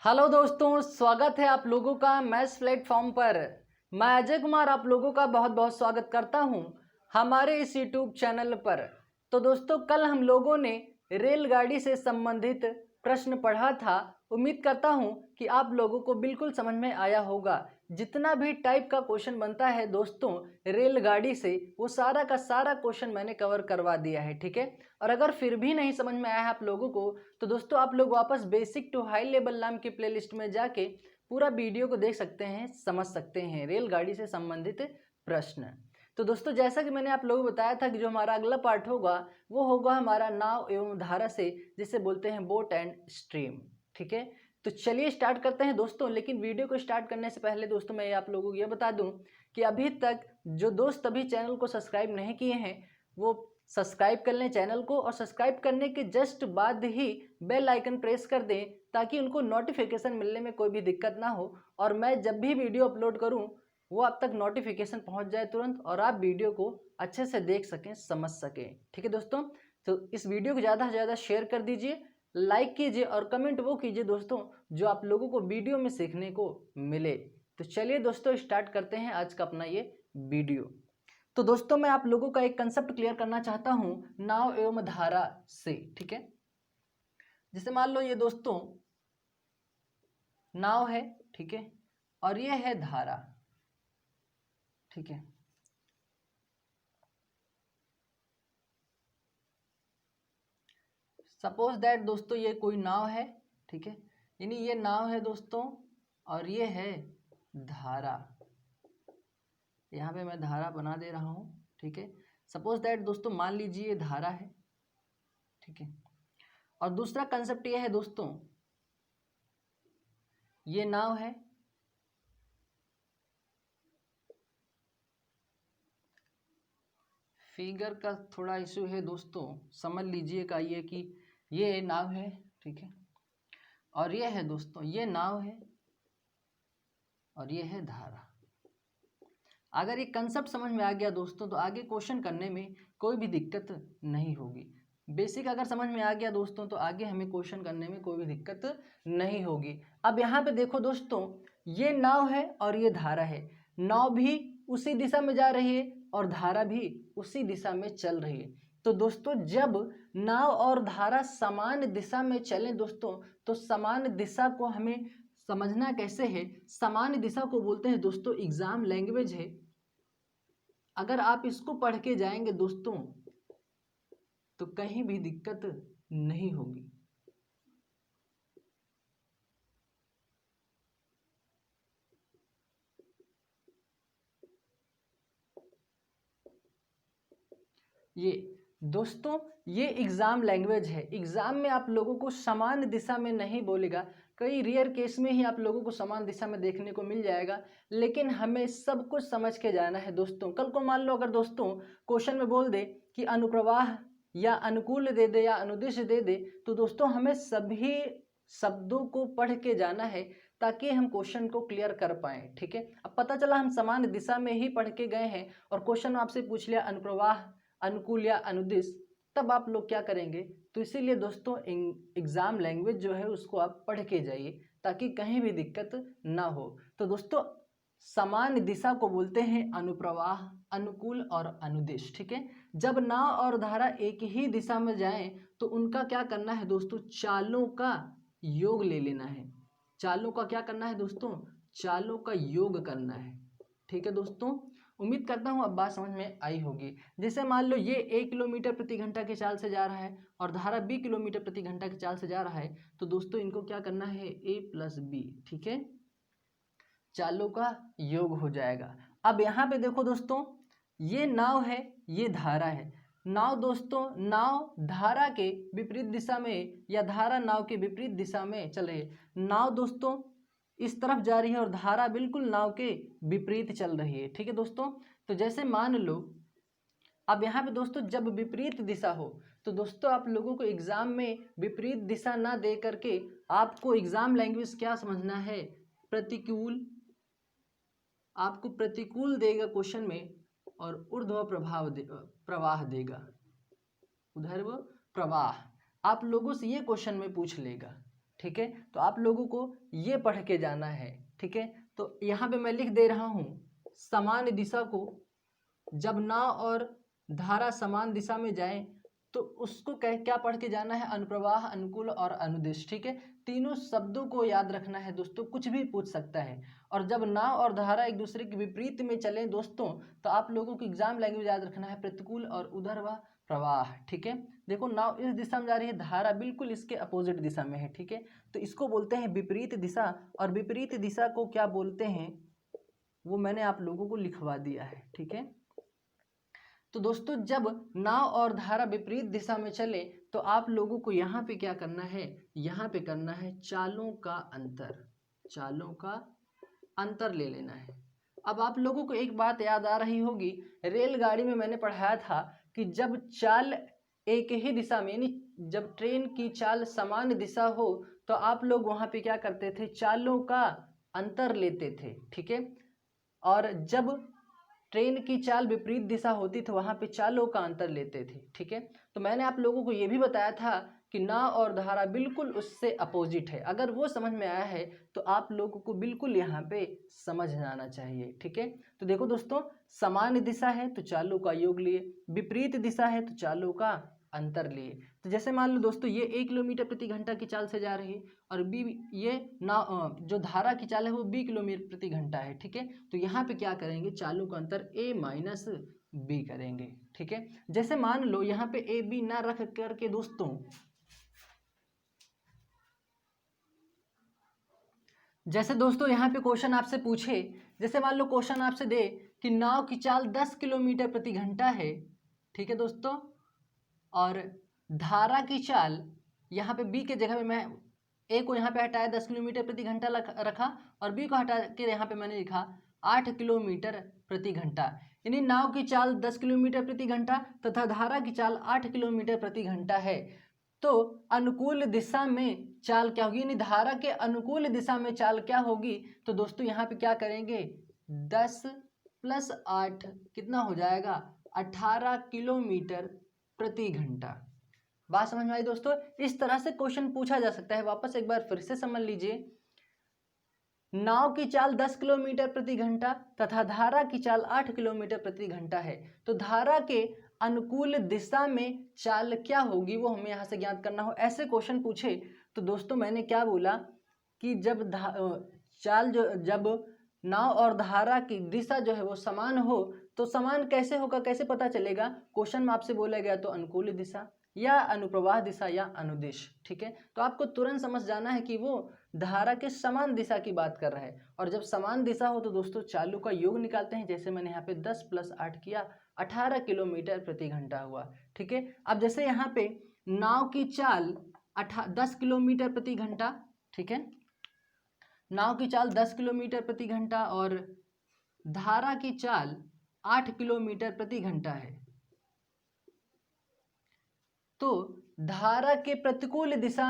Hello दोस्तों, स्वागत है आप लोगों का मैथ्स प्लेटफॉर्म पर। मैं अजय कुमार आप लोगों का बहुत बहुत स्वागत करता हूं हमारे इस यूट्यूब चैनल पर। तो दोस्तों, कल हम लोगों ने रेलगाड़ी से संबंधित प्रश्न पढ़ा था। उम्मीद करता हूं कि आप लोगों को बिल्कुल समझ में आया होगा। जितना भी टाइप का क्वेश्चन बनता है दोस्तों रेलगाड़ी से, वो सारा का सारा क्वेश्चन मैंने कवर करवा दिया है, ठीक है। और अगर फिर भी नहीं समझ में आया है आप लोगों को, तो दोस्तों आप लोग वापस बेसिक टू हाई लेवल नाम की प्लेलिस्ट में जाके पूरा वीडियो को देख सकते हैं, समझ सकते हैं रेलगाड़ी से संबंधित प्रश्न। तो दोस्तों, जैसा कि मैंने आप लोगों को बताया था कि जो हमारा अगला पार्ट होगा वो होगा हमारा नाव एवं धारा से, जिसे बोलते हैं बोट एंड स्ट्रीम, ठीक है। तो चलिए स्टार्ट करते हैं दोस्तों। लेकिन वीडियो को स्टार्ट करने से पहले दोस्तों मैं आप लोगों को ये बता दूं कि अभी तक जो दोस्त अभी चैनल को सब्सक्राइब नहीं किए हैं वो सब्सक्राइब कर लें चैनल को, और सब्सक्राइब करने के जस्ट बाद ही बेल आइकन प्रेस कर दें ताकि उनको नोटिफिकेशन मिलने में कोई भी दिक्कत ना हो, और मैं जब भी वीडियो अपलोड करूं वो आप तक नोटिफिकेशन पहुंच जाए तुरंत, और आप वीडियो को अच्छे से देख सकें, समझ सकें, ठीक है दोस्तों। तो इस वीडियो को ज़्यादा से ज़्यादा शेयर कर दीजिए, लाइक कीजिए और कमेंट वो कीजिए दोस्तों जो आप लोगों को वीडियो में सीखने को मिले। तो चलिए दोस्तों स्टार्ट करते हैं आज का अपना ये वीडियो। तो दोस्तों मैं आप लोगों का एक कंसेप्ट क्लियर करना चाहता हूं नाव एवं धारा से, ठीक है। जैसे मान लो ये दोस्तों नाव है, ठीक है, और ये है धारा, ठीक है। सपोज दैट दोस्तों ये कोई नाव है, ठीक है, यानी ये नाव है दोस्तों और ये है धारा। यहाँ पे मैं धारा बना दे रहा हूँ, ठीक है। सपोज दैट दोस्तों मान लीजिए ये धारा है, ठीक है। और दूसरा कंसेप्ट ये है दोस्तों ये नाव है, फिगर का थोड़ा इशू है दोस्तों, समझ लीजिएगा ये कि ये नाव है, ठीक है, और ये है दोस्तों ये नाव है और ये है धारा। अगर ये कंसेप्ट समझ में आ गया दोस्तों तो आगे क्वेश्चन करने में कोई भी दिक्कत नहीं होगी। बेसिक अगर समझ में आ गया दोस्तों तो आगे हमें क्वेश्चन करने में कोई भी दिक्कत नहीं होगी। अब यहाँ पे देखो दोस्तों ये नाव है और ये धारा है। नाव भी उसी दिशा में जा रही है और धारा भी उसी दिशा में चल रही है। तो दोस्तों जब नाव और धारा समान दिशा में चलें दोस्तों, तो समान दिशा को हमें समझना कैसे है। समान दिशा को बोलते हैं दोस्तों एग्जाम लैंग्वेज है। अगर आप इसको पढ़ के जाएंगे दोस्तों तो कहीं भी दिक्कत नहीं होगी। ये दोस्तों ये एग्जाम लैंग्वेज है। एग्जाम में आप लोगों को समान दिशा में नहीं बोलेगा, कई रेयर केस में ही आप लोगों को समान दिशा में देखने को मिल जाएगा, लेकिन हमें सब कुछ समझ के जाना है दोस्तों। कल को मान लो अगर दोस्तों क्वेश्चन में बोल दे कि अनुप्रवाह या अनुकूल दे दे या अनुदिश दे दे, तो दोस्तों हमें सभी शब्दों को पढ़ के जाना है ताकि हम क्वेश्चन को क्लियर कर पाए, ठीक है। अब पता चला हम समान दिशा में ही पढ़ के गए हैं और क्वेश्चन आपसे पूछ लिया अनुप्रवाह अनुकूल या अनुदिश, तब आप लोग क्या करेंगे। तो इसीलिए दोस्तों एग्जाम लैंग्वेज जो है उसको आप पढ़ के जाइए ताकि कहीं भी दिक्कत ना हो। तो दोस्तों समान दिशा को बोलते हैं अनुप्रवाह, अनुकूल और अनुदिश, ठीक है। जब नाव और धारा एक ही दिशा में जाएं तो उनका क्या करना है दोस्तों, चालों का योग ले लेना है। चालों का क्या करना है दोस्तों, चालों का योग करना है, ठीक है दोस्तों। उम्मीद करता हूँ अब बात समझ में आई होगी। जैसे मान लो ये 1 किलोमीटर प्रति घंटा की चाल से जा रहा है और धारा 20 किलोमीटर प्रति घंटा की चाल से जा रहा है, तो दोस्तों इनको क्या करना है a + b, ठीक है, चालों का योग हो जाएगा। अब यहाँ पे देखो दोस्तों ये नाव है ये धारा है। नाव दोस्तों नाव धारा के विपरीत दिशा में या धारा नाव के विपरीत दिशा में चल रही है। नाव दोस्तों इस तरफ जा रही है और धारा बिल्कुल नाव के विपरीत चल रही है, ठीक है दोस्तों। तो जैसे मान लो अब यहाँ पे दोस्तों जब विपरीत दिशा हो तो दोस्तों आप लोगों को एग्जाम में विपरीत दिशा ना दे करके आपको एग्जाम लैंग्वेज क्या समझना है, प्रतिकूल, आपको प्रतिकूल देगा क्वेश्चन में और ऊर्ध्व प्रवाह देगा, ऊर्ध्व प्रवाह आप लोगों से ये क्वेश्चन में पूछ लेगा, ठीक है। तो आप लोगों को ये पढ़ के जाना है, ठीक है। तो यहाँ पे मैं लिख दे रहा हूँ, समान दिशा को जब नाव और धारा समान दिशा में जाएं तो उसको क्या पढ़ के जाना है, अनुप्रवाह, अनुकूल और अनुदिश, ठीक है। तीनों शब्दों को याद रखना है दोस्तों, कुछ भी पूछ सकता है। और जब नाव और धारा एक दूसरे के विपरीत में चलें दोस्तों, तो आप लोगों को एग्जाम लैंग्वेज याद रखना है, प्रतिकूल और ऊर्ध्वाधर प्रवाह, ठीक है। देखो नाव इस दिशा में जा रही है, धारा बिल्कुल इसके अपोजिट दिशा में है, ठीक है। तो इसको बोलते हैं विपरीत दिशा, और विपरीत दिशा को क्या बोलते हैं वो मैंने आप लोगों को लिखवा दिया है, ठीक है। तो दोस्तों जब नाव और धारा विपरीत दिशा में चले तो आप लोगों को यहाँ पे क्या करना है, यहाँ पे करना है चालों का अंतर, चालों का अंतर ले लेना है। अब आप लोगों को एक बात याद आ रही होगी, रेलगाड़ी में मैंने पढ़ाया था कि जब चाल एक ही दिशा में, यानी जब ट्रेन की चाल समान दिशा हो तो आप लोग वहाँ पे क्या करते थे, चालों का अंतर लेते थे, ठीक है। और जब ट्रेन की चाल विपरीत दिशा होती थी वहाँ पे चालों का अंतर लेते थे, ठीक है। तो मैंने आप लोगों को ये भी बताया था कि नाव और धारा बिल्कुल उससे अपोजिट है। अगर वो समझ में आया है तो आप लोगों को बिल्कुल यहाँ पे समझ जाना चाहिए, ठीक है। तो देखो दोस्तों, समान दिशा है तो चालों का योग लिए, विपरीत दिशा है तो चालों का अंतर लिए। तो जैसे मान लो दोस्तों ये 1 किलोमीटर प्रति घंटा की चाल से जा रही है और ये जो धारा की चाल है वो 20 किलोमीटर प्रति घंटा है, ठीक है। तो यहाँ पे क्या करेंगे, चालों का अंतर a माइनस बी करेंगे, ठीक है। जैसे मान लो यहाँ पे ए बी ना रख करके दोस्तों, जैसे दोस्तों यहाँ पे क्वेश्चन आपसे पूछे, जैसे मान लो क्वेश्चन आपसे दे कि नाव की चाल 10 किलोमीटर प्रति घंटा है, ठीक है दोस्तों, और धारा की चाल यहाँ पे बी के जगह पे मैं ए को यहाँ पे हटाया 10 किलोमीटर प्रति घंटा रखा और बी को हटा के यहाँ पे मैंने लिखा 8 किलोमीटर प्रति घंटा। यानी नाव की चाल 10 किलोमीटर प्रति घंटा तथा धारा की चाल 8 किलोमीटर प्रति घंटा है। तो अनुकूल दिशा में चाल क्या होगी, यानी धारा के अनुकूल दिशा में चाल क्या होगी, तो दोस्तों यहाँ पे क्या करेंगे, 10 + 8 कितना हो जाएगा, 18 किलोमीटर प्रति घंटा। बात समझ में आई दोस्तों। इस तरह से क्वेश्चन पूछा जा सकता है। वापस एक बार फिर से समझ लीजिए, नाव की चाल 10 किलोमीटर प्रति घंटा तथा धारा की चाल 8 किलोमीटर प्रति घंटा है। तो धारा के अनुकूल दिशा में चाल क्या होगी वो हमें यहाँ से ज्ञात करना हो। ऐसे क्वेश्चन पूछे तो दोस्तों मैंने क्या बोला कि जब नाव और धारा की दिशा जो है वो समान हो तो समान कैसे होगा, कैसे पता चलेगा, क्वेश्चन में आपसे बोला गया तो अनुकूल दिशा या अनुप्रवाह दिशा या अनुदिश, ठीक है। तो आपको तुरंत समझ जाना है कि वो धारा के समान दिशा की बात कर रहा है। और जब समान दिशा हो तो दोस्तों चालों का योग निकालते हैं, जैसे मैंने यहाँ पे 10 + 8 किया, 18 किलोमीटर प्रति घंटा हुआ, ठीक है। अब जैसे यहाँ पे नाव की चाल 10 किलोमीटर प्रति घंटा, ठीक है, नाव की चाल 10 किलोमीटर प्रति घंटा और धारा की चाल 8 किलोमीटर प्रति घंटा है। तो धारा के प्रतिकूल दिशा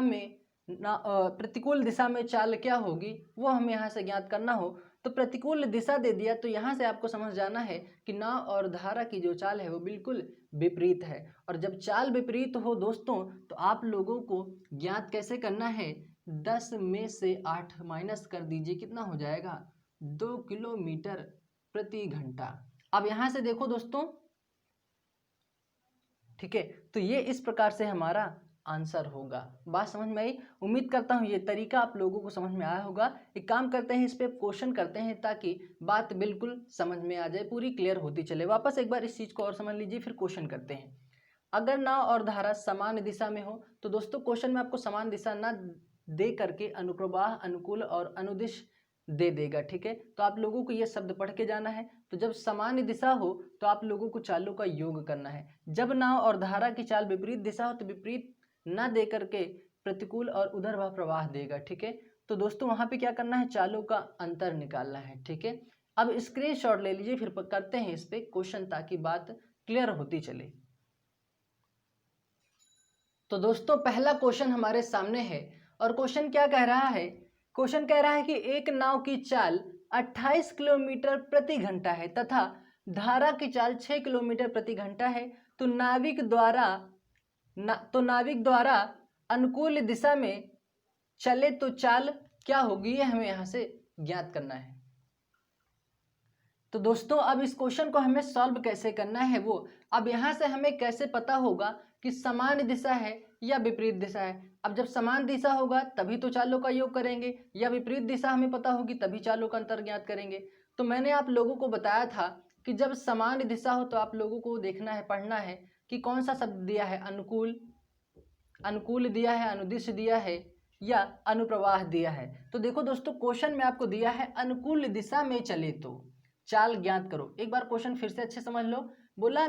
में चाल क्या होगी वो हमें यहाँ से ज्ञात करना हो तो प्रतिकूल दिशा दे दिया, तो यहाँ से आपको समझ जाना है कि नाव और धारा की जो चाल है वो बिल्कुल विपरीत है। और जब चाल विपरीत हो दोस्तों तो आप लोगों को ज्ञात कैसे करना है, 10 में से 8 माइनस कर दीजिए, कितना हो जाएगा, 2 किलोमीटर प्रति घंटा। अब यहाँ से देखो दोस्तों, ठीक है, तो ये इस प्रकार से हमारा आंसर होगा। बात समझ में आई। उम्मीद करता हूँ ये तरीका आप लोगों को समझ में आया होगा। एक काम करते हैं, इस पे क्वेश्चन करते हैं ताकि बात बिल्कुल समझ में आ जाए, पूरी क्लियर होती चले। वापस एक बार इस चीज़ को और समझ लीजिए, फिर क्वेश्चन करते हैं। अगर नाव और धारा समान दिशा में हो तो दोस्तों क्वेश्चन में आपको समान दिशा ना दे करके अनुप्रवाह, अनुकूल और अनुदिश दे देगा, ठीक है। तो आप लोगों को ये शब्द पढ़ के जाना है। तो जब समान दिशा हो तो आप लोगों को चालों का योग करना है। जब नाव और धारा की चाल विपरीत दिशा हो तो विपरीत ना दे करके प्रतिकूल और ऊर्ध्वाधर प्रवाह देगा, ठीक है। तो दोस्तों वहां पे क्या करना है, चालों का अंतर निकालना है, ठीक है। अब स्क्रीनशॉट ले लीजिए, फिर करते हैं इस पे क्वेश्चन ताकि बात क्लियर होती चले। तो दोस्तों पहला क्वेश्चन हमारे सामने है और क्वेश्चन क्या कह रहा है, क्वेश्चन कह रहा है कि एक नाव की चाल 28 किलोमीटर प्रति घंटा है तथा धारा की चाल 6 किलोमीटर प्रति घंटा है। तो नाविक द्वारा अनुकूल दिशा में चले तो चाल क्या होगी, ये हमें यहाँ से ज्ञात करना है। तो दोस्तों अब इस क्वेश्चन को हमें सॉल्व कैसे करना है वो, अब यहाँ से हमें कैसे पता होगा कि समान दिशा है या विपरीत दिशा है। अब जब समान दिशा होगा तभी तो चालों का योग करेंगे, या विपरीत दिशा हमें पता होगी तभी चालों का अंतर ज्ञात करेंगे। तो मैंने आप लोगों को बताया था कि जब समान दिशा हो तो आप लोगों को देखना है, पढ़ना है कि कौन सा शब्द दिया है, अनुकूल, अनुकूल दिया है, अनुदिश दिया है या अनुप्रवाह दिया है। तो देखो दोस्तों क्वेश्चन में आपको दिया है अनुकूल दिशा में चले तो चाल ज्ञात करो। एक बार क्वेश्चन फिर से अच्छे समझ लो। बोला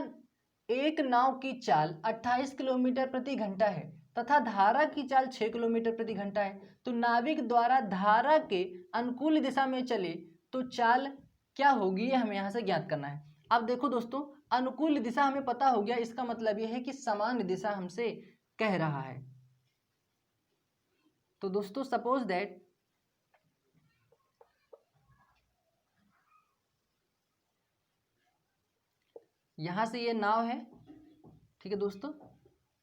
एक नाव की चाल 28 किलोमीटर प्रति घंटा है तथा धारा की चाल 6 किलोमीटर प्रति घंटा है, तो नाविक द्वारा धारा के अनुकूल दिशा में चले तो चाल क्या होगी, ये हमें यहाँ से ज्ञात करना है। अब देखो दोस्तों अनुकूल दिशा हमें पता हो गया, इसका मतलब यह है कि समान दिशा हमसे कह रहा है। तो दोस्तों सपोज दैट यहां से ये नाव है, ठीक है दोस्तों,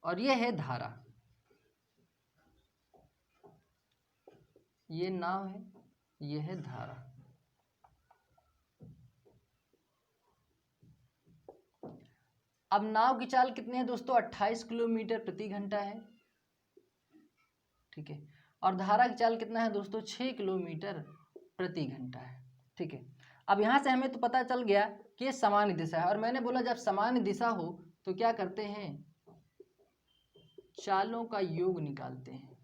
और ये है धारा, ये नाव है, ये है धारा। अब नाव की चाल कितने हैं दोस्तों, 28 किलोमीटर प्रति घंटा है, ठीक है, और धारा की चाल कितना है दोस्तों, 6 किलोमीटर प्रति घंटा है, ठीक है। अब यहाँ से हमें तो पता चल गया कि ये समान दिशा है, और मैंने बोला जब समान दिशा हो तो क्या करते हैं, चालों का योग निकालते हैं।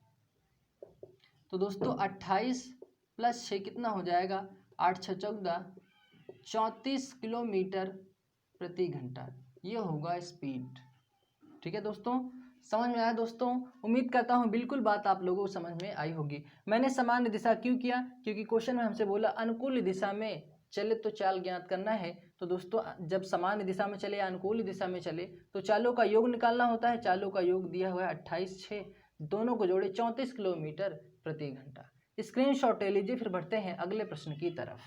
तो दोस्तों 28 + 6 कितना हो जाएगा, 8 × 6 = 14, 34 किलोमीटर प्रति घंटा, ये होगा स्पीड, ठीक है दोस्तों। समझ में आया दोस्तों, उम्मीद करता हूँ बिल्कुल बात आप लोगों को समझ में आई होगी। मैंने सामान्य दिशा क्यों किया, क्योंकि क्वेश्चन में हमसे बोला अनुकूल दिशा में चले तो चाल ज्ञात करना है। तो दोस्तों जब सामान्य दिशा में चले या अनुकूल दिशा में चले तो चालों का योग निकालना होता है। चालों का योग दिया हुआ है 28, 6, दोनों को जोड़े 34 किलोमीटर प्रति घंटा। स्क्रीनशॉट ले लीजिए, फिर बढ़ते हैं अगले प्रश्न की तरफ।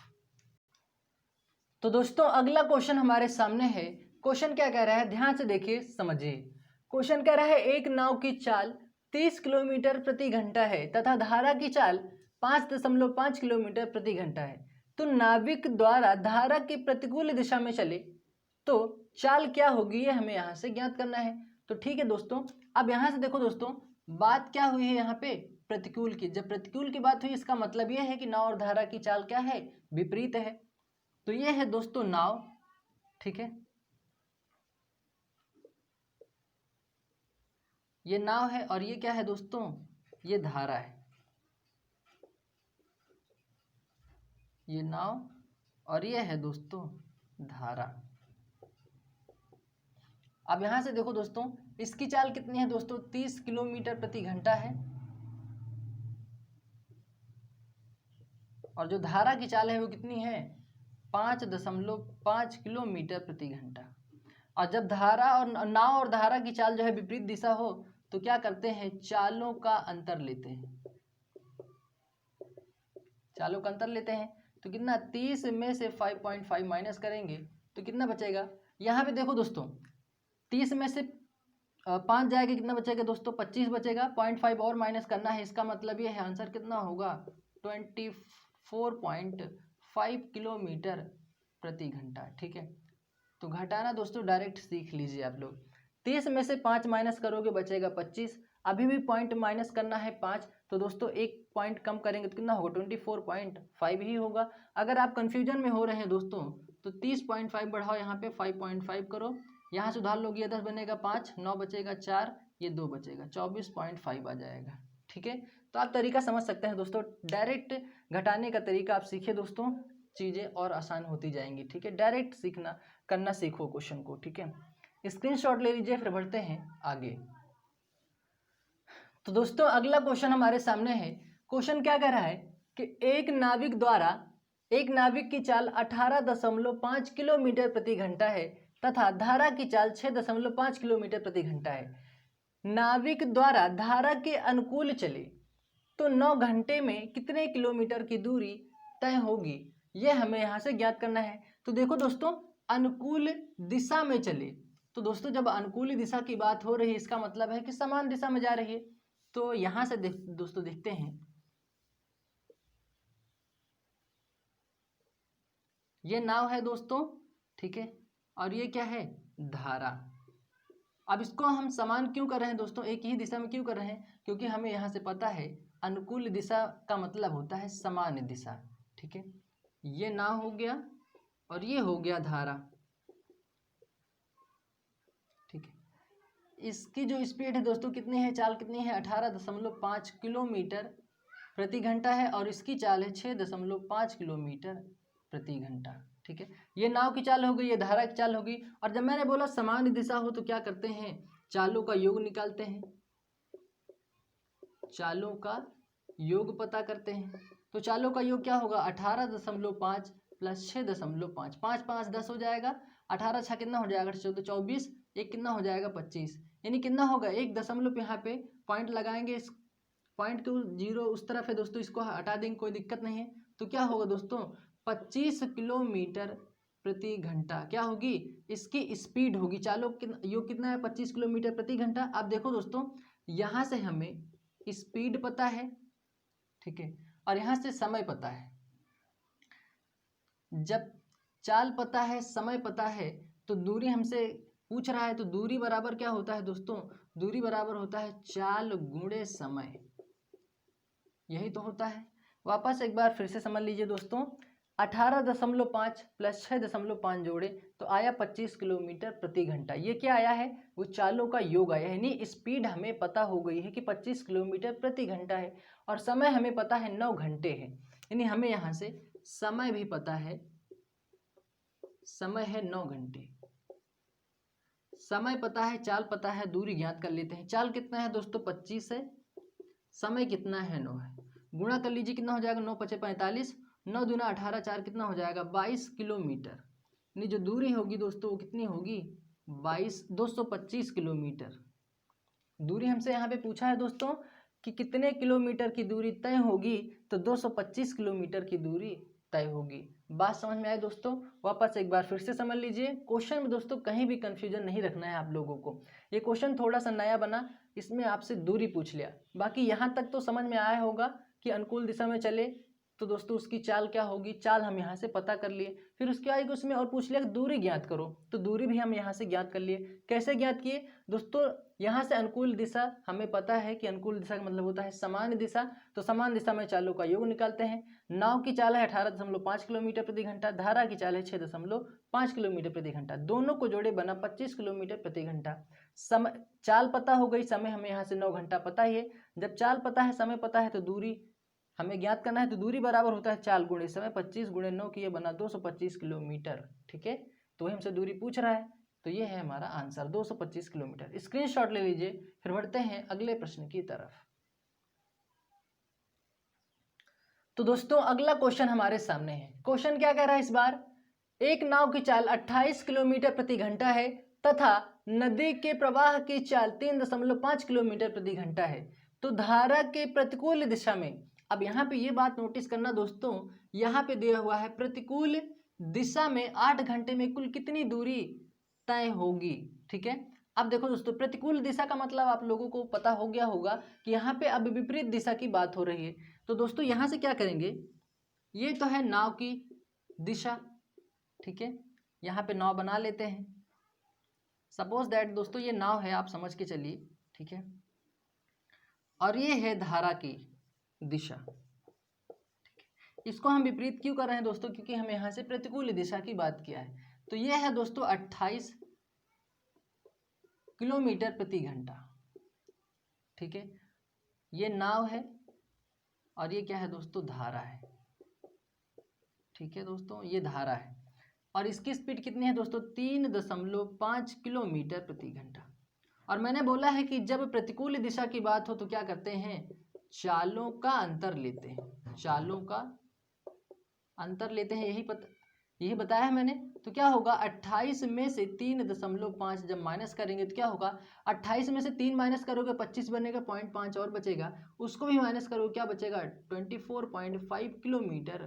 तो दोस्तों अगला क्वेश्चन हमारे सामने है। क्वेश्चन क्या कह रहा है, ध्यान से देखिए समझिए। क्वेश्चन कह रहा है एक नाव की चाल 30 किलोमीटर प्रति घंटा है तथा धारा की चाल 5.5 किलोमीटर प्रति घंटा है, तो नाविक द्वारा धारा की प्रतिकूल दिशा में चले तो चाल क्या होगी, ये हमें यहाँ से ज्ञात करना है। तो ठीक है दोस्तों, अब यहाँ से देखो दोस्तों बात क्या हुई है यहाँ पे, प्रतिकूल की। जब प्रतिकूल की बात हुई इसका मतलब ये है कि नाव और धारा की चाल क्या है, विपरीत है। तो ये है दोस्तों नाव, ठीक है, ये नाव है, और ये क्या है दोस्तों, ये धारा है, ये नाव और ये है दोस्तों धारा। अब यहां से देखो दोस्तों इसकी चाल कितनी है दोस्तों, 30 किलोमीटर प्रति घंटा है, और जो धारा की चाल है वो कितनी है, 5.5 किलोमीटर प्रति घंटा। और जब धारा और नाव और धारा की चाल जो है विपरीत दिशा हो तो क्या करते हैं, चालों का अंतर लेते हैं, चालों का अंतर लेते हैं। तो कितना, 30 में से 5.5 माइनस करेंगे तो कितना बचेगा, यहाँ पे देखो दोस्तों 30 में से 5 जाएगा, कितना बचेगा दोस्तों, 25 बचेगा। 0.5 और माइनस करना है, इसका मतलब ये है आंसर कितना होगा, 24.5 किलोमीटर प्रति घंटा, ठीक है। तो घटाना दोस्तों डायरेक्ट सीख लीजिए आप लोग। 30 में से 5 माइनस करोगे बचेगा 25, अभी भी पॉइंट माइनस करना है 5, तो दोस्तों एक पॉइंट कम करेंगे तो कितना होगा, 24.5 ही होगा। अगर आप कंफ्यूजन में हो रहे हैं दोस्तों तो 30.5 बढ़ाओ, यहाँ पे 5.5 करो, यहाँ सुधार लोगे 10 बनेगा 5, 9 बचेगा 4, ये 2 बचेगा, 24.5 आ जाएगा, ठीक है। तो आप तरीका समझ सकते हैं दोस्तों, डायरेक्ट घटाने का तरीका आप सीखिए दोस्तों, चीज़ें और आसान होती जाएंगी, ठीक है। डायरेक्ट सीखना करना सीखो क्वेश्चन को, ठीक है। स्क्रीनशॉट ले लीजिए, फिर बढ़ते हैं आगे। तो दोस्तों अगला क्वेश्चन हमारे सामने है। क्वेश्चन क्या कह रहा है कि एक नाविक की चाल 18.5 किलोमीटर प्रति घंटा है तथा धारा की चाल 6.5 किलोमीटर प्रति घंटा है। नाविक द्वारा धारा के अनुकूल चले तो 9 घंटे में कितने किलोमीटर की दूरी तय होगी, यह हमें यहाँ से ज्ञात करना है। तो देखो दोस्तों अनुकूल दिशा में चले, तो दोस्तों जब अनुकूल दिशा की बात हो रही है इसका मतलब है कि समान दिशा में जा रही है। तो यहाँ से दोस्तों देखते हैं ये नाव है दोस्तों, ठीक है, और ये क्या है, धारा। अब इसको हम समान क्यों कर रहे हैं दोस्तों, एक ही दिशा में क्यों कर रहे हैं, क्योंकि हमें यहाँ से पता है अनुकूल दिशा का मतलब होता है समान दिशा, ठीक है। ये नाव हो गया और ये हो गया धारा, ठीक है। इसकी जो स्पीड है दोस्तों कितनी है, चाल कितनी है, 18.5 किलोमीटर प्रति घंटा है, और इसकी चाल है 6.5 किलोमीटर प्रति घंटा, ठीक है। ये नाव की चाल हो गई, ये धारा की चाल होगी। और जब मैंने बोला समान दिशा हो तो क्या करते हैं, चालों का योग निकालते हैं, चालों का योग पता करते हैं। तो चालों का योग क्या होगा, 18.5 प्लस 6.5, 5 5 10 हो जाएगा, 18 छः कितना हो जाएगा 14, 24, एक कितना हो जाएगा 25, यानी कितना होगा, एक दशमलव यहाँ पे पॉइंट लगाएंगे, इस पॉइंट को जीरो उस तरफ है दोस्तों, इसको हटा देंगे, कोई दिक्कत नहीं है। तो क्या होगा दोस्तों, 25 किलोमीटर प्रति घंटा क्या होगी, इसकी स्पीड होगी। चालों योग कितना है, 25 किलोमीटर प्रति घंटा। अब देखो दोस्तों, यहाँ से हमें स्पीड पता है, ठीक है, और यहाँ से समय पता है। जब चाल पता है, समय पता है, तो दूरी हमसे पूछ रहा है, तो दूरी बराबर क्या होता है दोस्तों, दूरी बराबर होता है चाल गुणे समय, यही तो होता है। वापस एक बार फिर से समझ लीजिए दोस्तों, 18.5 प्लस 6.5 जोड़े तो आया 25 किलोमीटर प्रति घंटा। ये क्या आया है, वो चालों का योग आया है, यानी स्पीड हमें पता हो गई है कि 25 किलोमीटर प्रति घंटा है, और समय हमें पता है 9 घंटे है, यानी हमें यहाँ से समय भी पता है, समय है 9 घंटे। समय पता है, चाल पता है, दूरी ज्ञात कर लेते हैं। चाल कितना है दोस्तों, 25 है, समय कितना है 9 है, गुणा कर लीजिए, कितना हो जाएगा, 9 × 5 = 45, 9 दूना 18, 4 कितना हो जाएगा 22 किलोमीटर, यानी जो दूरी होगी दोस्तों वो कितनी होगी, 225 किलोमीटर। दूरी हमसे यहाँ पे पूछा है दोस्तों कि कितने किलोमीटर की दूरी तय होगी, तो 225 किलोमीटर की दूरी तय होगी। बात समझ में आए दोस्तों, वापस एक बार फिर से समझ लीजिए। क्वेश्चन में दोस्तों कहीं भी कंफ्यूजन नहीं रखना है आप लोगों को। ये क्वेश्चन थोड़ा सा नया बना, इसमें आपसे दूरी पूछ लिया, बाकी यहाँ तक तो समझ में आया होगा कि अनुकूल दिशा में चले तो दोस्तों उसकी चाल क्या होगी, चाल हम यहाँ से पता कर लिए। फिर उसके आगे उसमें और पूछ लिया कि दूरी ज्ञात करो, तो दूरी भी हम यहाँ से ज्ञात कर लिए। कैसे ज्ञात किए दोस्तों, यहाँ से अनुकूल दिशा हमें पता है कि अनुकूल दिशा का मतलब होता है समान दिशा, तो समान दिशा में चालों का योग निकालते हैं। नाव की चाल है 18.5 किलोमीटर प्रति घंटा, धारा की चाल है 6.5 किलोमीटर प्रति घंटा, दोनों को जोड़े बना 25 किलोमीटर प्रति घंटा। समय, चाल पता हो गई, समय हमें यहाँ से 9 घंटा पता ही है। जब चाल पता है, समय पता है, तो दूरी हमें ज्ञात करना है, तो दूरी बराबर होता है चाल गुणे समय, 25 × 9 की ये बना 225 किलोमीटर, ठीक है। तो वही हमसे दूरी पूछ रहा है, तो ये है हमारा आंसर 225 किलोमीटर। स्क्रीनशॉट ले लीजिए। फिर बढ़ते हैं अगले प्रश्न की तरफ। तो दोस्तों अगला क्वेश्चन हमारे सामने है। क्वेश्चन क्या कह रहा है इस बार, एक नाव की चाल 28 किलोमीटर प्रति घंटा है तथा नदी के प्रवाह की चाल 3.5 किलोमीटर प्रति घंटा है, तो धारा के प्रतिकूल दिशा में, अब यहाँ पे ये बात नोटिस करना दोस्तों, यहाँ पे दिया हुआ है प्रतिकूल दिशा में 8 घंटे में कुल कितनी दूरी तय होगी, ठीक है। अब देखो दोस्तों, प्रतिकूल दिशा का मतलब आप लोगों को पता हो गया होगा कि यहाँ पे अब विपरीत दिशा की बात हो रही है। तो दोस्तों यहाँ से क्या करेंगे, ये तो है नाव की दिशा, ठीक है, यहाँ पे नाव बना लेते हैं। सपोज दैट दोस्तों ये नाव है, आप समझ के चलिए, ठीक है, और ये है धारा की दिशा, ठीक है। इसको हम विपरीत क्यों कर रहे हैं दोस्तों, क्योंकि हम यहाँ से प्रतिकूल दिशा की बात किया है। तो ये है दोस्तों 28 किलोमीटर प्रति घंटा, ठीक है, ये नाव है और ये क्या है दोस्तों, धारा है, ठीक है दोस्तों, ये धारा है, और इसकी स्पीड कितनी है दोस्तों, 3.5 किलोमीटर प्रति घंटा। और मैंने बोला है कि जब प्रतिकूल दिशा की बात हो तो क्या करते हैं, चालों का अंतर लेते हैं, चालों का अंतर लेते हैं, यही बताया है मैंने। तो क्या होगा, 28 में से 3.5 जब माइनस करेंगे तो क्या होगा, 28 में से 3 माइनस करोगे 25 बनेगा, 0.5 और बचेगा, उसको भी माइनस करोगे, क्या बचेगा 24.5 किलोमीटर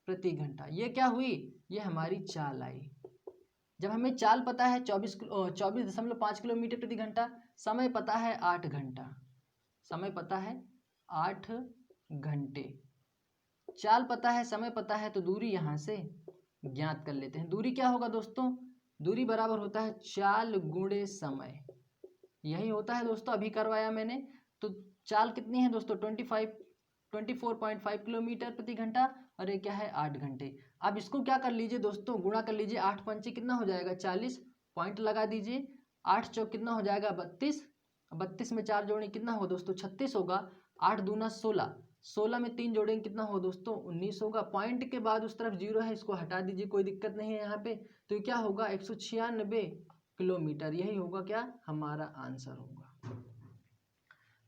प्रति घंटा। ये क्या हुई, ये हमारी चाल आई। जब हमें चाल पता है 24.5 किलोमीटर प्रति घंटा, समय पता है 8 घंटा, समय पता है 8 घंटे, चाल पता है, समय पता है, तो दूरी यहाँ से ज्ञात कर लेते हैं। दूरी क्या होगा दोस्तों, दूरी बराबर होता है चाल गुणे समय, यही होता है दोस्तों, अभी करवाया मैंने। तो चाल कितनी है दोस्तों 24.5 किलोमीटर प्रति घंटा, और ये क्या है 8 घंटे। अब इसको क्या कर लीजिए दोस्तों, गुणा कर लीजिए, 8 पंचे कितना हो जाएगा 40, पॉइंट लगा दीजिए, 8 चौक कितना हो जाएगा 32, 32 में 4 जोड़ें कितना होगा दोस्तों 36 होगा, 8 दूना 16, 16 में 3 जोड़ेंगे कितना होगा दोस्तों 19 होगा। पॉइंट के बाद उस तरफ जीरो है, इसको हटा दीजिए, कोई दिक्कत नहीं है यहाँ पे। तो ये क्या होगा 196 किलोमीटर, यही होगा क्या हमारा आंसर होगा।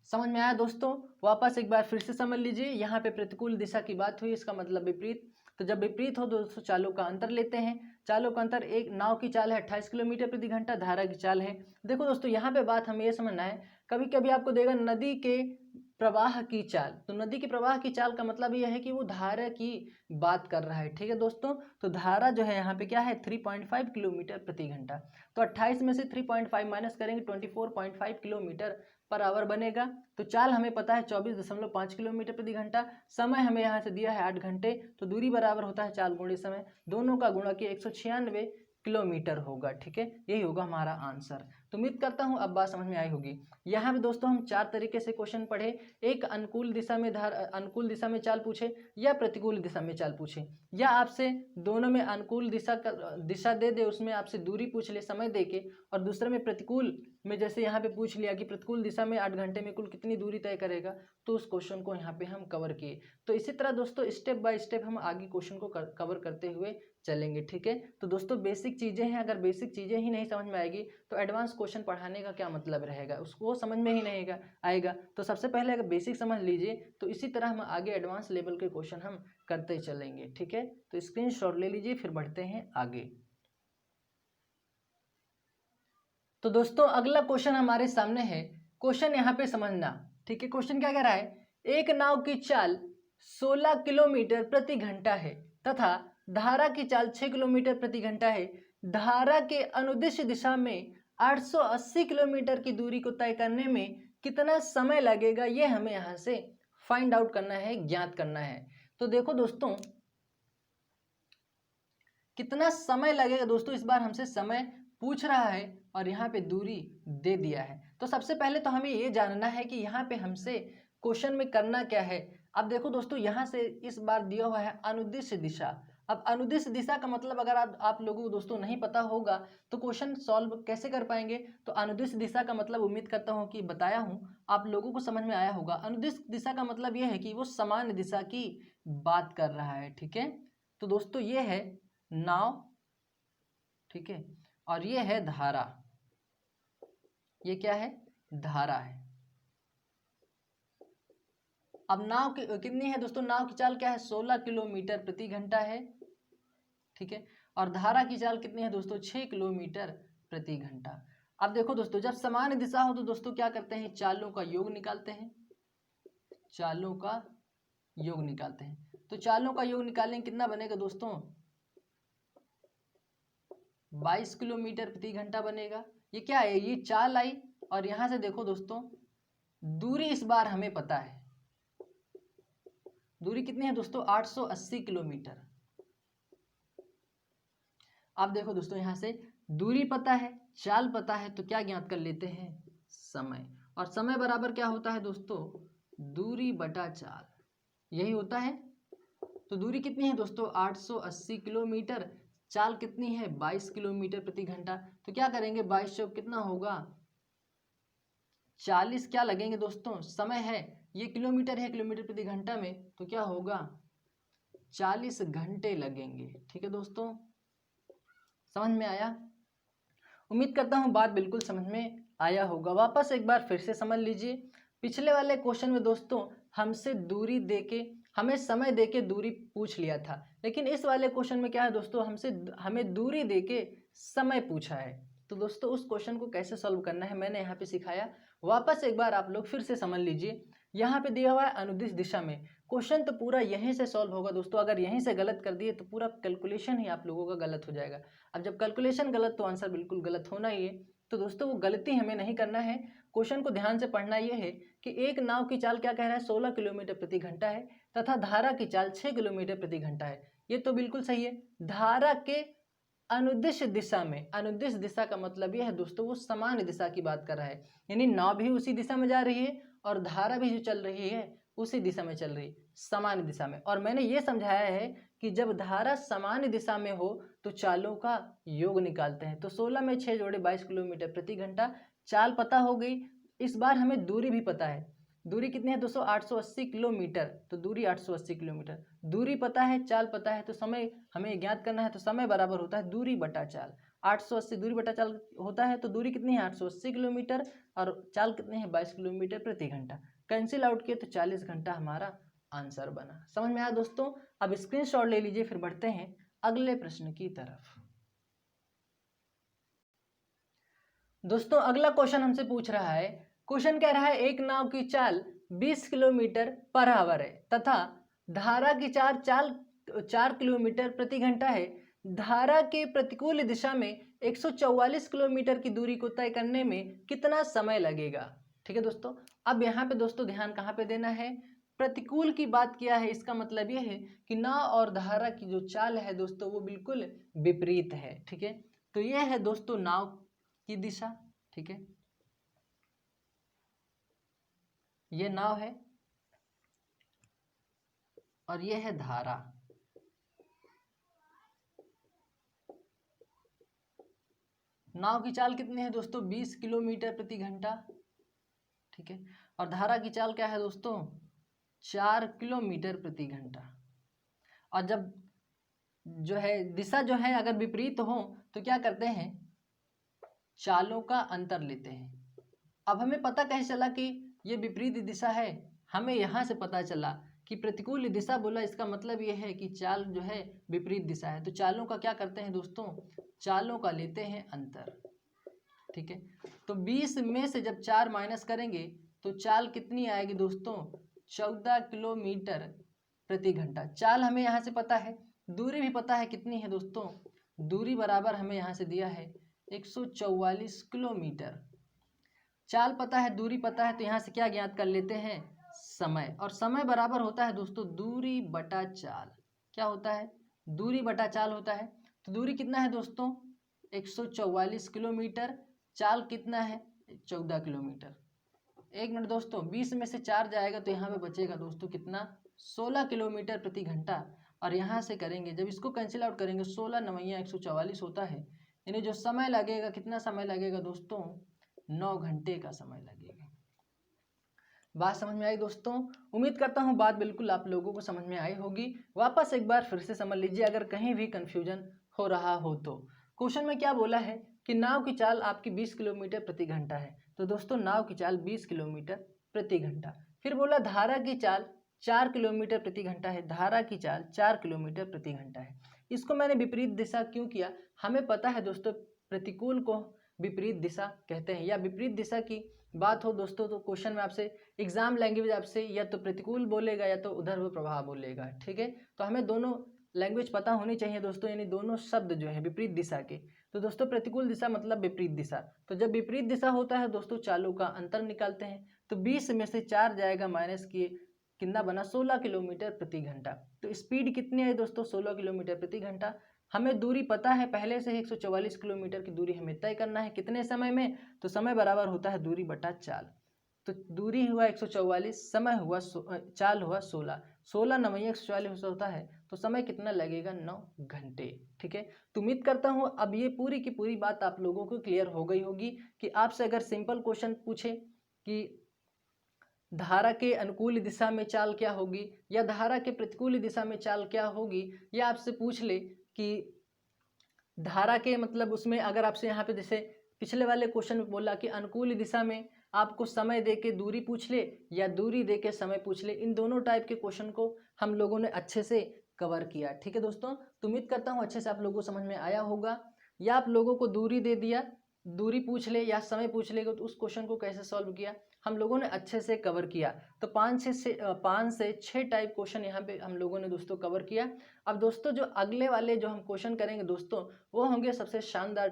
समझ में आया दोस्तों। वापस एक बार फिर से समझ लीजिए, यहाँ पे प्रतिकूल दिशा की बात हुई, इसका मतलब विपरीत। तो जब विपरीत हो दोस्तों चालों का अंतर लेते हैं। चालों का अंतर, एक नाव की चाल है 28 किलोमीटर प्रति घंटा, धारा की चाल है। देखो दोस्तों यहाँ पे बात हमें ये समझना है, कभी कभी आपको देगा नदी के प्रवाह की चाल, तो नदी के प्रवाह की चाल का मतलब यह है कि वो धारा की बात कर रहा है, ठीक है दोस्तों। तो धारा जो है यहाँ पे क्या है 3.5 किलोमीटर प्रति घंटा। तो 28 में से 3.5 माइनस करेंगे 24.5 किलोमीटर पर आवर बनेगा। तो चाल हमें पता है 24.5 किलोमीटर प्रति घंटा, समय हमें यहाँ से दिया है 8 घंटे। तो दूरी बराबर होता है चाल गुणे समय, दोनों का गुणा किया 196 किलोमीटर होगा, ठीक है, यही होगा हमारा आंसर। तो उम्मीद करता हूँ अब बात समझ में आई होगी। यहाँ पे दोस्तों हम 4 तरीके से क्वेश्चन पढ़े, एक अनुकूल दिशा में चाल पूछे, या प्रतिकूल दिशा में चाल पूछे, या आपसे दोनों में अनुकूल दिशा दे दे, उसमें आपसे दूरी पूछ ले समय दे के, और दूसरे में प्रतिकूल में जैसे यहाँ पे पूछ लिया कि प्रतिकूल दिशा में 8 घंटे में कुल कितनी दूरी तय करेगा, तो उस क्वेश्चन को यहाँ पे हम कवर किए। तो इसी तरह दोस्तों स्टेप बाय स्टेप हम आगे क्वेश्चन को कवर करते हुए चलेंगे, ठीक है। तो दोस्तों बेसिक चीज़ें हैं, अगर बेसिक चीज़ें ही नहीं समझ में आएगी तो एडवांस क्वेश्चन पढ़ाने का क्या मतलब रहेगा, उसको समझ में ही नहीं आएगा। तो सबसे पहले अगर बेसिक समझ लीजिए, तो इसी तरह हम आगे एडवांस लेवल के क्वेश्चन हम करते चलेंगे, ठीक है। तो स्क्रीनशॉट ले लीजिए, फिर बढ़ते हैं आगे। तो दोस्तों अगला क्वेश्चन हमारे सामने है, क्वेश्चन यहाँ पे समझना, ठीक है। क्वेश्चन क्या कह रहा है, एक नाव की चाल 16 किलोमीटर प्रति घंटा है तथा धारा की चाल 6 किलोमीटर प्रति घंटा है। धारा के अनुदिश दिशा में 880 किलोमीटर की दूरी को तय करने में कितना समय लगेगा, ये हमें यहाँ से फाइंड आउट करना है, ज्ञात करना है। तो देखो दोस्तों कितना समय लगेगा दोस्तों, इस बार हमसे समय पूछ रहा है और यहाँ पे दूरी दे दिया है। तो सबसे पहले तो हमें ये जानना है कि यहाँ पे हमसे क्वेश्चन में करना क्या है। अब देखो दोस्तों यहाँ से इस बार दिया हुआ है अनुदिश दिशा। अब अनुदिश दिशा का मतलब अगर आप लोगों को दोस्तों नहीं पता होगा तो क्वेश्चन सॉल्व कैसे कर पाएंगे। तो अनुदिश दिशा का मतलब उम्मीद करता हूँ कि बताया हूँ, आप लोगों को समझ में आया होगा। अनुदिश दिशा का मतलब ये है कि वो समान दिशा की बात कर रहा है, ठीक है। तो दोस्तों ये है नाव, ठीक है, और ये है धारा, ये क्या है धारा है। अब नाव कितनी है दोस्तों, नाव की चाल क्या है 16 किलोमीटर प्रति घंटा है, ठीक है, और धारा की चाल कितनी है दोस्तों 6 किलोमीटर प्रति घंटा। अब देखो दोस्तों जब समान दिशा हो तो दोस्तों क्या करते हैं, चालों का योग निकालते हैं, चालों का योग निकालते हैं। तो चालों का योग निकालेंगे कितना बनेगा दोस्तों 22 किलोमीटर प्रति घंटा बनेगा। ये क्या है, ये चाल आई, और यहां से देखो दोस्तों दूरी इस बार हमें पता है, दूरी कितनी है दोस्तों 880 किलोमीटर। अब देखो दोस्तों यहां से दूरी पता है, चाल पता है, तो क्या ज्ञात कर लेते हैं समय, और समय बराबर क्या होता है दोस्तों दूरी बटा चाल, यही होता है। तो दूरी कितनी है दोस्तों 880 किलोमीटर, चाल कितनी है 22 किलोमीटर प्रति घंटा। तो क्या करेंगे 22 चौक कितना होगा 40, क्या लगेंगे दोस्तों समय है, ये किलोमीटर है, किलोमीटर प्रति घंटा में, तो क्या होगा 40 घंटे लगेंगे, ठीक है दोस्तों। समझ में आया, उम्मीद करता हूँ बात बिल्कुल समझ में आया होगा। वापस एक बार फिर से समझ लीजिए, पिछले वाले क्वेश्चन में दोस्तों हमसे दूरी देके, हमें समय देके दूरी पूछ लिया था, लेकिन इस वाले क्वेश्चन में क्या है दोस्तों हमें दूरी देके समय पूछा है। तो दोस्तों उस क्वेश्चन को कैसे सॉल्व करना है मैंने यहाँ पे सिखाया, वापस एक बार आप लोग फिर से समझ लीजिए। यहाँ पे दिया हुआ है अनुदिश दिशा में, क्वेश्चन तो पूरा यहीं से सॉल्व होगा दोस्तों। अगर यहीं से गलत कर दिए तो पूरा कैलकुलेशन ही आप लोगों का गलत हो जाएगा। अब जब कैलकुलेशन गलत तो आंसर बिल्कुल गलत होना ही है। तो दोस्तों वो गलती हमें नहीं करना है, क्वेश्चन को ध्यान से पढ़ना ये है कि एक नाव की चाल क्या कह रहा है 16 किलोमीटर प्रति घंटा है तथा धारा की चाल 6 किलोमीटर प्रति घंटा है। ये तो बिल्कुल सही है। धारा के अनुदिश दिशा में, अनुदिश दिशा का मतलब यह है दोस्तों वो सामान्य दिशा की बात कर रहा है, यानी नाव भी उसी दिशा में जा रही है और धारा भी जो चल रही है उसी दिशा में चल रही है, सामान्य दिशा में। और मैंने ये समझाया है कि जब धारा सामान्य दिशा में हो तो चालों का योग निकालते हैं। तो 16 में 6 जोड़े 22 किलोमीटर प्रति घंटा, चाल पता हो गई। इस बार हमें दूरी भी पता है, दूरी कितनी है दोस्तों 880 किलोमीटर, तो दूरी 880 किलोमीटर, दूरी पता है, चाल पता है, तो समय हमें ज्ञात करना है। तो समय बराबर होता है दूरी बटा चाल, 880 दूरी बटा चाल होता है, तो दूरी कितनी है 880 किलोमीटर और चाल कितनी है 22 किलोमीटर प्रति घंटा। कैंसिल आउट किए तो 40 घंटा हमारा आंसर बना। समझ में आया दोस्तों? अब स्क्रीनशॉट ले लीजिए, फिर बढ़ते हैं अगले प्रश्न की तरफ। दोस्तों अगला क्वेश्चन हमसे पूछ रहा है, क्वेश्चन कह रहा है एक नाव की चाल 20 किलोमीटर पर आवर है तथा धारा की चाल 4 किलोमीटर प्रति घंटा है। धारा के प्रतिकूल दिशा में 144 किलोमीटर की दूरी को तय करने में कितना समय लगेगा? ठीक है दोस्तों, अब यहाँ पे दोस्तों ध्यान कहाँ पे देना है, प्रतिकूल की बात किया है, इसका मतलब यह है कि नाव और धारा की जो चाल है दोस्तों वो बिल्कुल विपरीत है। ठीक है, तो यह है दोस्तों नाव की दिशा, ठीक है, ये नाव है और ये है धारा। नाव की चाल कितनी है दोस्तों 20 किलोमीटर प्रति घंटा, ठीक है, और धारा की चाल क्या है दोस्तों 4 किलोमीटर प्रति घंटा। और जब जो है दिशा जो है अगर विपरीत हो तो क्या करते हैं, चालों का अंतर लेते हैं। अब हमें पता कैसे चला कि ये विपरीत दिशा है, हमें यहाँ से पता चला कि प्रतिकूल दिशा बोला, इसका मतलब ये है कि चाल जो है विपरीत दिशा है। तो चालों का क्या करते हैं दोस्तों, चालों का लेते हैं अंतर, ठीक है। तो 20 में से जब 4 माइनस करेंगे तो चाल कितनी आएगी दोस्तों 14 किलोमीटर प्रति घंटा। चाल हमें यहाँ से पता है, दूरी भी पता है कितनी है दोस्तों, दूरी बराबर हमें यहाँ से दिया है 144 किलोमीटर। चाल पता है, दूरी पता है, तो यहाँ से क्या ज्ञात कर लेते हैं समय, और समय बराबर होता है दोस्तों दूरी बटा चाल। क्या होता है, दूरी बटा चाल होता है। तो दूरी कितना है दोस्तों 144 किलोमीटर, चाल कितना है 14 किलोमीटर। एक मिनट दोस्तों, 20 में से 4 जाएगा तो यहाँ पे बचेगा दोस्तों कितना 16 किलोमीटर प्रति घंटा। और यहाँ से करेंगे जब इसको कैंसिल आउट करेंगे 16 9 144 होता है, यानी जो समय लगेगा कितना समय लगेगा दोस्तों 9 घंटे का समय लगेगा। बात समझ में आई दोस्तों? उम्मीद करता हूँ बात बिल्कुल आप लोगों को समझ में आई होगी। वापस एक बार फिर से समझ लीजिए अगर कहीं भी कंफ्यूजन हो रहा हो तो। क्वेश्चन में क्या बोला है कि नाव की चाल आपकी 20 किलोमीटर प्रति घंटा है, तो दोस्तों नाव की चाल 20 किलोमीटर प्रति घंटा। फिर बोला धारा की चाल 4 किलोमीटर प्रति घंटा है, धारा की चाल 4 किलोमीटर प्रति घंटा है। इसको मैंने विपरीत दिशा क्यों किया, हमें पता है दोस्तों प्रतिकूल को विपरीत दिशा कहते हैं, या विपरीत दिशा की बात हो दोस्तों तो क्वेश्चन में आपसे एग्जाम लैंग्वेज आपसे या तो प्रतिकूल बोलेगा या तो उधर्व प्रभाव बोलेगा, ठीक है। तो हमें दोनों लैंग्वेज पता होनी चाहिए दोस्तों, यानी दोनों शब्द जो है विपरीत दिशा के। तो दोस्तों प्रतिकूल दिशा मतलब विपरीत दिशा, तो जब विपरीत दिशा होता है दोस्तों चालों का अंतर निकालते हैं। तो 20 में से 4 जाएगा माइनस किए, कितना बना 16 किलोमीटर प्रति घंटा। तो स्पीड कितनी है दोस्तों 16 किलोमीटर प्रति घंटा। हमें दूरी पता है पहले से 144 किलोमीटर की दूरी हमें तय करना है कितने समय में, तो समय बराबर होता है दूरी बटा चाल। तो दूरी हुआ 144, समय हुआ चाल हुआ 16, 16 9 144 होता है, तो समय कितना लगेगा 9 घंटे, ठीक है। तो उम्मीद करता हूँ अब ये पूरी की पूरी बात आप लोगों को क्लियर हो गई होगी कि आपसे अगर सिंपल क्वेश्चन पूछे कि धारा के अनुकूल दिशा में चाल क्या होगी या धारा के प्रतिकूल दिशा में चाल क्या होगी, या आपसे पूछ ले कि धारा के मतलब उसमें अगर आपसे यहाँ पे जैसे पिछले वाले क्वेश्चन में बोला कि अनुकूल दिशा में आपको समय दे के दूरी पूछ ले या दूरी दे के समय पूछ ले, इन दोनों टाइप के क्वेश्चन को हम लोगों ने अच्छे से कवर किया, ठीक है दोस्तों। तो उम्मीद करता हूँ अच्छे से आप लोगों को समझ में आया होगा। या आप लोगों को दूरी दे दिया, दूरी पूछ ले या समय पूछ लेगा तो उस क्वेश्चन को कैसे सॉल्व किया हम लोगों ने अच्छे से कवर किया। तो 5 से 6 टाइप क्वेश्चन यहाँ पे हम लोगों ने दोस्तों कवर किया। अब दोस्तों जो अगले वाले जो हम क्वेश्चन करेंगे दोस्तों वो होंगे सबसे शानदार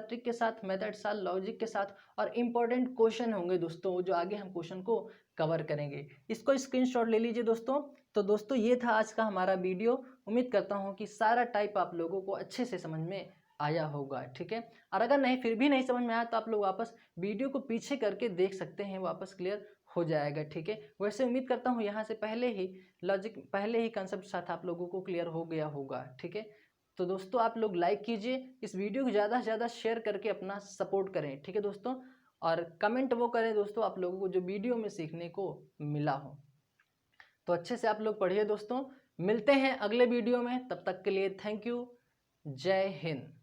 ट्रिक के साथ, मेथड साथ, लॉजिक के साथ, और इम्पोर्टेंट क्वेश्चन होंगे दोस्तों जो आगे हम क्वेश्चन को कवर करेंगे। इसको स्क्रीनशॉट ले लीजिए दोस्तों, तो दोस्तों ये था आज का हमारा वीडियो। उम्मीद करता हूँ कि सारा टाइप आप लोगों को अच्छे से समझ में आया होगा, ठीक है। और अगर नहीं फिर भी नहीं समझ में आया तो आप लोग वापस वीडियो को पीछे करके देख सकते हैं, वापस क्लियर हो जाएगा, ठीक है। वैसे उम्मीद करता हूँ यहाँ से पहले ही लॉजिक, पहले ही कंसेप्ट साथ आप लोगों को क्लियर हो गया होगा, ठीक है। तो दोस्तों आप लोग लाइक कीजिए, इस वीडियो को ज़्यादा से ज़्यादा शेयर करके अपना सपोर्ट करें, ठीक है दोस्तों। और कमेंट वो करें दोस्तों आप लोगों को जो वीडियो में सीखने को मिला हो। तो अच्छे से आप लोग पढ़िए दोस्तों। मिलते हैं अगले वीडियो में, तब तक के लिए थैंक यू। जय हिंद।